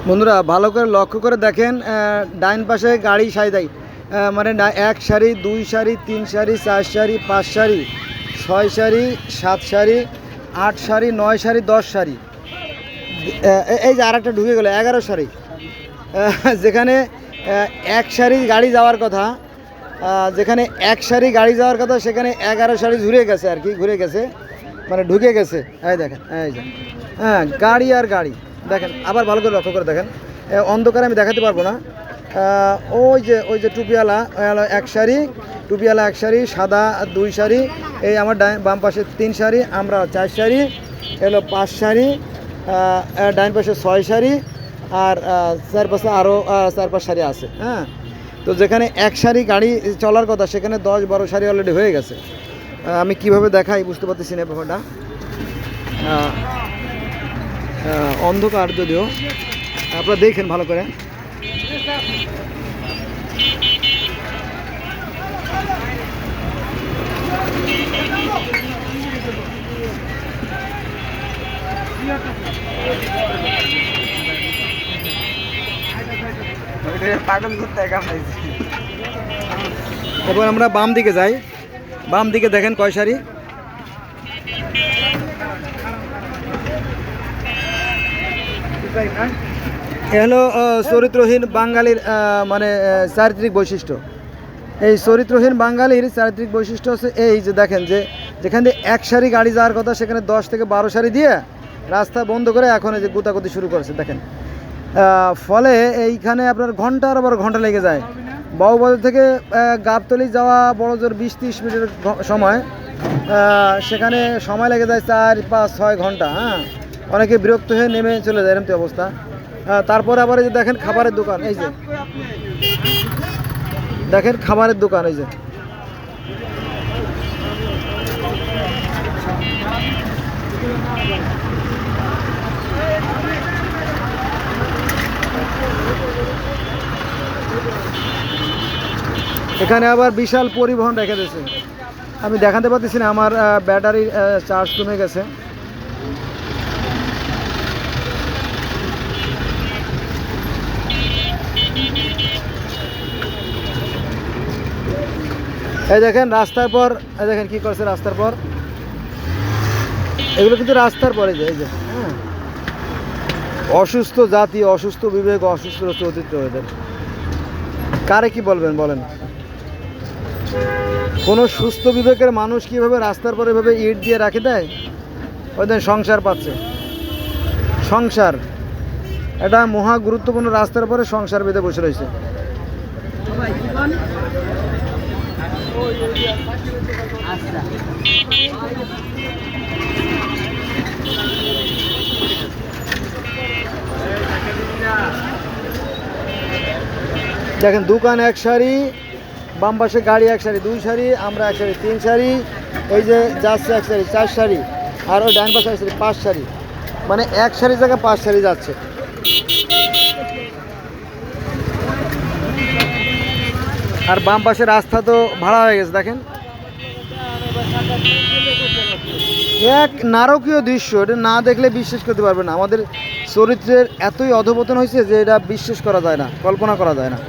বন্ধুরা ভালো করে লক্ষ্য করে দেখেন, ডাইন পাশে গাড়ি সাইদাই, মানে এক সারি, দুই সারি, তিন সারি, চার সারি, পাঁচ সারি, ছয় সারি, সাত সারি, আট সারি, নয় সারি, 10 সারি। এই যে আরেকটা ঢুকে গেল 11 সারি। যেখানে এক সারি গাড়ি যাওয়ার কথা, যেখানে এক সারি গাড়ি যাওয়ার কথা সেখানে 11 সারি ঘুরে গেছে, আর কি ঘুরে গেছে, মানে ঢুকে গেছে। এই দেখেন, এই যে হ্যাঁ, গাড়ি আর গাড়ি দেখেন। আবার ভালো করে লক্ষ্য করে দেখেন, অন্ধকারে আমি দেখাতে পারবো না। ওই যে টুপিওয়ালা এক সারি, টুপিওয়ালা এক সারি, সাদা 2 সারি, এই আমার বাম পাশে 3 সারি, আমরা 4 সারি, এলো 5 সারি, ডাইন পাশে 6 সারি, আর চারপাশে আরও 4-5 সারি আছে। হ্যাঁ, তো যেখানে এক সারি গাড়ি চলার কথা সেখানে 10-12 সারি অলরেডি হয়ে গেছে। আমি কিভাবে দেখাই বুঝতে পারতেছি না ব্যাপারটা, অন্ধকার যদিও, আপনারা দেখেন ভালো করে। এবার আমরা বাম দিকে যাই। বাম দিকে দেখেন কয় সারি। হলো চরিত্রহীন বাঙালির মানে চারিত্রিক বৈশিষ্ট্য। এই চরিত্রহীন বাঙালির চারিত্রিক বৈশিষ্ট্য হচ্ছে এই যে দেখেন, যে যেখানে এক সারি গাড়ি যাওয়ার কথা সেখানে 10 থেকে 12 সারি দিয়ে রাস্তা বন্ধ করে এখন এই যে গুতাগুতি শুরু করেছে দেখেন। ফলে এইখানে আপনার ঘন্টার আবার ঘন্টা লেগে যায়। বাবুবাজার থেকে গাবতলি যাওয়া বড় জোর 20-30 মিনিটের সময়, সেখানে সময় লেগে যায় 4-5-6 ঘন্টা। হ্যাঁ, অনেকে বিরক্ত হয়ে নেমে চলে যায়, এরকম অবস্থা। তারপরে আবার এই যে দেখেন খাবারের দোকান, এই যে দেখেন খাবারের দোকান, এই যে এখানে আবার বিশাল পরিবহন রেখে দিয়েছে। আমি দেখাতে পারতেছি না, আমার ব্যাটারির চার্জ কমে গেছে। এই দেখেন রাস্তার পর, এই দেখেন কি করছে রাস্তার পর, এগুলো কিন্তু রাস্তার পরে যে এই যে হ্যাঁ, অসুস্থ জাতি, অসুস্থ বিবেক, অসুস্থ চরিত্র এদের। কারে কি বলবেন বলেন? কোনো সুস্থ বিবেকের মানুষ কীভাবে রাস্তার পরে এভাবে ইট দিয়ে রাখে দেয়? ওদের সংসার পাচ্ছে, সংসার, এটা মহা গুরুত্বপূর্ণ। রাস্তার পরে সংসার বেঁধে বসে রয়েছে। দেখেন দোকান এক সারি, বাম পাশে গাড়ি এক সারি, 2 সারি, আমরা এক সারি, 3 সারি, এই যে যাচ্ছে এক সারি, 4 সারি, আর ওই ডান পাশে এক সারি, 5 সারি, মানে এক সারি জায়গায় 5 সারি যাচ্ছে। আর বাম পাশে রাস্তা তো ভাড়া হয়ে গেছে দেখেন। এক নারকীয় দৃশ্য, এটা না দেখলে বিশ্বাস করতে পারবে না। আমাদের চরিত্রের এতই অধপতন হয়েছে যে এটা বিশ্বাস করা যায় না, কল্পনা করা যায় না।